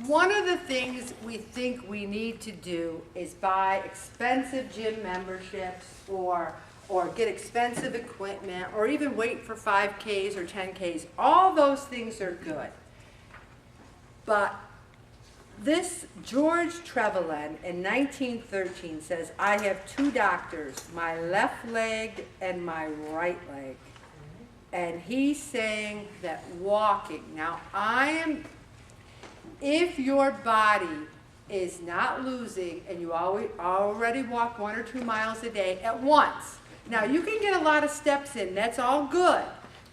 One of the things we think we need to do is buy expensive gym memberships or get expensive equipment or even wait for 5Ks or 10Ks. All those things are good. But this George Trevelyan in 1913 says, I have two doctors, my left leg and my right leg. And he's saying that walking, now if your body is not losing and you already walk 1 or 2 miles a day at once, now you can get a lot of steps in, that's all good,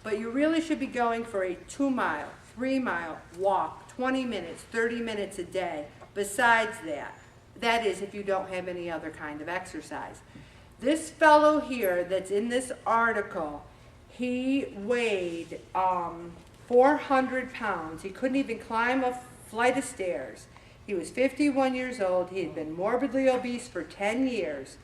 but you really should be going for a 2-mile, 3-mile walk, 20 minutes, 30 minutes a day. Besides that is if you don't have any other kind of exercise. This fellow here that's in this article, he weighed 400 pounds. He couldn't even climb a flight of stairs. He was 51 years old. He had been morbidly obese for 10 years.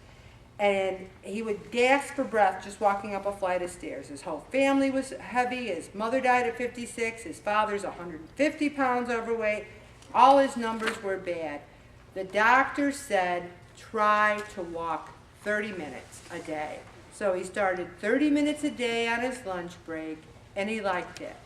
And he would gasp for breath just walking up a flight of stairs. His whole family was heavy. His mother died at 56. His father's 150 pounds overweight. All his numbers were bad. The doctor said, try to walk 30 minutes a day. So he started 30 minutes a day on his lunch break, and he liked it.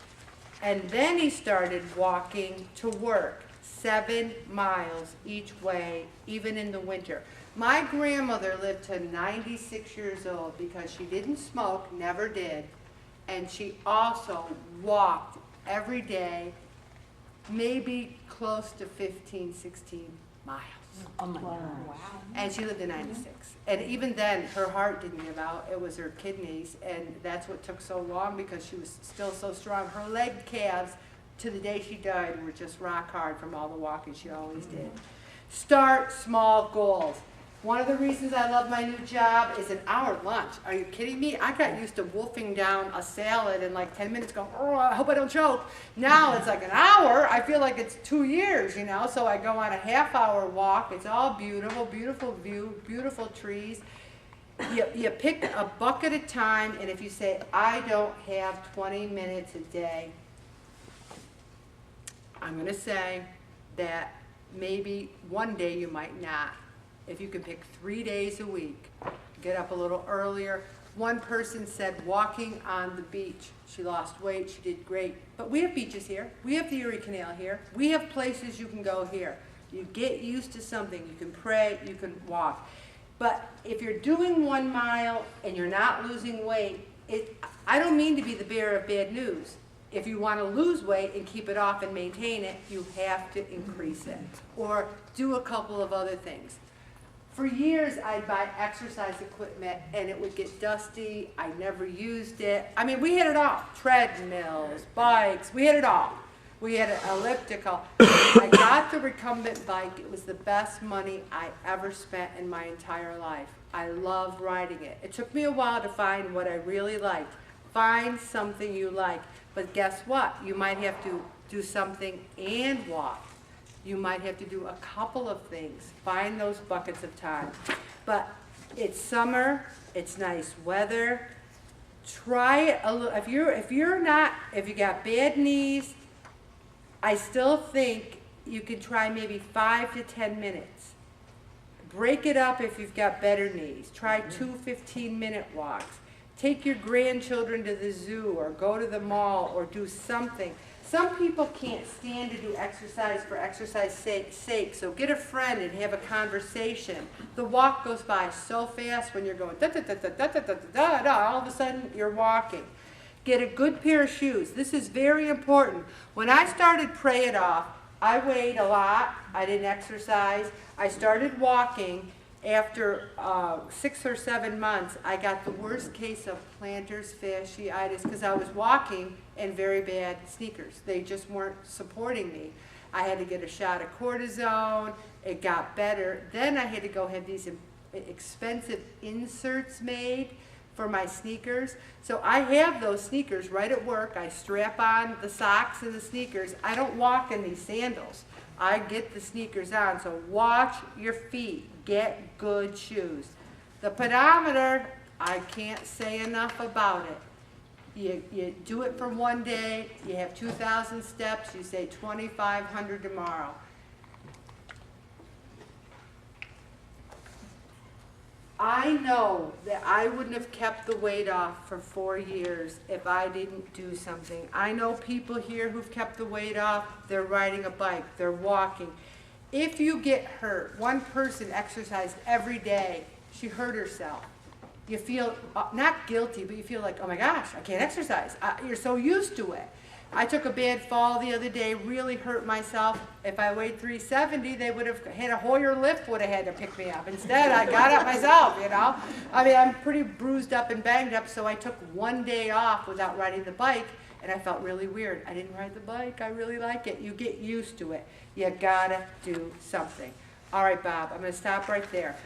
And then he started walking to work, 7 miles each way, even in the winter. My grandmother lived to 96 years old because she didn't smoke, never did, and she also walked every day, maybe close to 15, 16 miles. Oh my God. Wow. And she lived to 96. And even then, her heart didn't give out. It was her kidneys, and that's what took so long because she was still so strong. Her leg calves, to the day she died, were just rock hard from all the walking she always did. Start small goals. One of the reasons I love my new job is an hour lunch. Are you kidding me? I got used to wolfing down a salad in like 10 minutes going, oh, I hope I don't choke. Now it's like an hour. I feel like it's 2 years, you know, so I go on a half-hour walk. It's all beautiful, beautiful view, beautiful trees. You pick a buck at a time, and if you say, I don't have 20 minutes a day, I'm going to say that maybe one day you might not. If you can pick 3 days a week, get up a little earlier. One person said walking on the beach. She lost weight, she did great. But we have beaches here. We have the Erie Canal here. We have places you can go here. You get used to something. You can pray, you can walk. But if you're doing 1 mile and you're not losing weight, I don't mean to be the bearer of bad news. If you want to lose weight and keep it off and maintain it, you have to increase it or do a couple of other things. For years, I'd buy exercise equipment, and it would get dusty. I never used it. I mean, we had it all. Treadmills, bikes, we had it all. We had an elliptical. I got the recumbent bike. It was the best money I ever spent in my entire life. I loved riding it. It took me a while to find what I really liked. Find something you like. But guess what? You might have to do something and walk. You might have to do a couple of things. Find those buckets of time. But it's summer, it's nice weather. Try it a little. If you got bad knees, I still think you can try maybe 5 to 10 minutes. Break it up if you've got better knees. Try 2 15-minute walks. Take your grandchildren to the zoo or go to the mall or do something. Some people can't stand to do exercise for exercise's sake, so get a friend and have a conversation. The walk goes by so fast when you're going da-da-da-da-da-da-da-da, all of a sudden you're walking. Get a good pair of shoes. This is very important. When I started Pray It Off, I weighed a lot. I didn't exercise. I started walking. After 6 or 7 months, I got the worst case of plantar fasciitis because I was walking in very bad sneakers. They just weren't supporting me. I had to get a shot of cortisone. It got better. Then I had to go have these expensive inserts made for my sneakers. So I have those sneakers right at work. I strap on the socks and the sneakers. I don't walk in these sandals. I get the sneakers on. So watch your feet. Get good shoes. The pedometer, I can't say enough about it. You do it for one day, you have 2,000 steps, you say 2,500 tomorrow. I know that I wouldn't have kept the weight off for 4 years if I didn't do something. I know people here who've kept the weight off, they're riding a bike, they're walking. If you get hurt, one person exercised every day, she hurt herself. You feel not guilty, but you feel like, oh my gosh, I can't exercise. You're so used to it. I took a bad fall the other day, really hurt myself. If I weighed 370, they would have had a Hoyer lift would have had to pick me up. Instead, I got up myself, you know. I mean, I'm pretty bruised up and banged up, so I took one day off without riding the bike, and I felt really weird. I didn't ride the bike. I really like it. You get used to it. You gotta do something. All right, Bob, I'm going to stop right there.